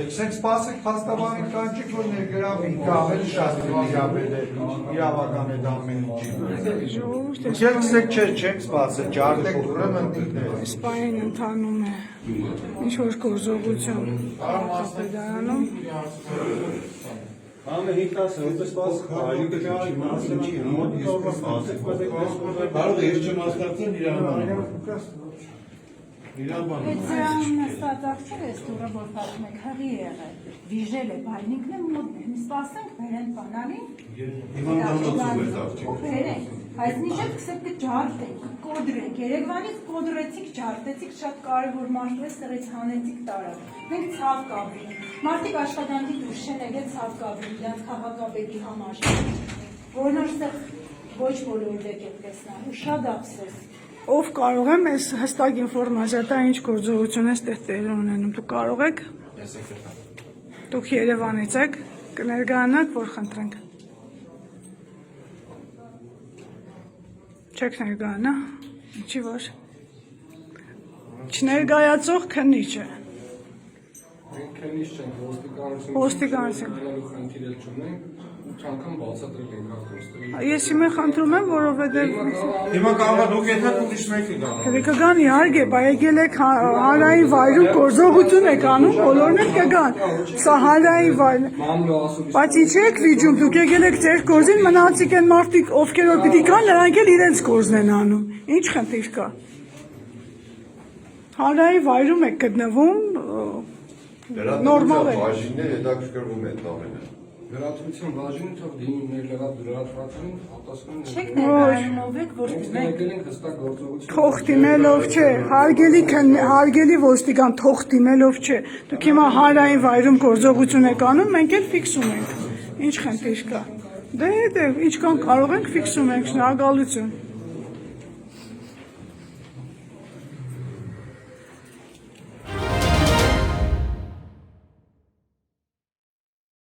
Sense pasek pastavanın kancık o ne gravi kahveli şahsı իրավական է դա ամեն ինչի։ Չեք չեք սպասել, ջարդեք ուրեմն Սպային ընթանում է ինչ որ գործողություն Հապետարանում Ամեն հիտաս որպես սպաս այլի կճարի մասնի մոտ իսկ սպասեք կարող է ես չեմ հասկացել իրավաբանը Էցրան ստացակցել է ստուրը որ պատում եք հղի եղել, վիժել է բայնիկն է մոտ է, սպասենք բերեն պանալին, բերենք, այս նիշետ կսեպ կը ջարդեք, կոդրեք, երեգվանից կոդրեցիք, ջարդեցիք, շատ կարևոր մարդու է սեղից հանեցիք տարավ, մենք ցավ կաբրին, մարդիկ աշխատանքի դուրս չեն եղել ցավ կաբրին, իրանց քաղաքապետի համար, որն որ սեղ ոչ բոլոր դեք եք տեսնան, ու շատ ափսոս Ով կարող եմ այս հստակ ինֆորմացիա տա ինչ գործողություն է ստեղ տեղի ունենում դուք կարող եք Դուք Երևանից եք կներկայանաք որ խնդրենք Չեք ներկայանա ինչի որ Չներկայացող քննիչ է Մենք քննիչ չենք ոստիկանություն խնդիրել չունենք անգամ բացատրել ենք հաղորդում Ես հիմա խնդրում եմ որովհետև Հիմա կարող դուք եթե ուրիշ մեկի գան Կգան իհարկե, բայց եկել եք հանրային վայրում գործողություն եք անում, բոլորն էլ կգան։ Սա հանրային վայր։ Բայց ի՞նչ եք վիճում, դուք եկել եք ձեր գործին, մնացիկ են մարդիկ, ովքեր որ պիտի գան, նրանք էլ իրենց գործն են անում։ Ինչ խնդիր կա։ Հանրային վայրում եք գտնվում, նորմալ է։ Բաժիններ հետաքրքրվում են ամենը։ Լրատվության բաժինը թող դիմումներ լրատվացին, պատասխան Չեք ներկայանում ով եք, որ դիմեք եկել ենք հստակ գործողություն Թող դիմելով չէ, հարգելի ոստիկան, թող դիմելով չէ։ Դուք հիմա հանրային վայրում գործողություն եք անում, մենք էլ ֆիքսում ենք։ Ինչ խնդիր կա։ Դե ինչքան կարող ենք ֆիքսում ենք, շնորհակալություն։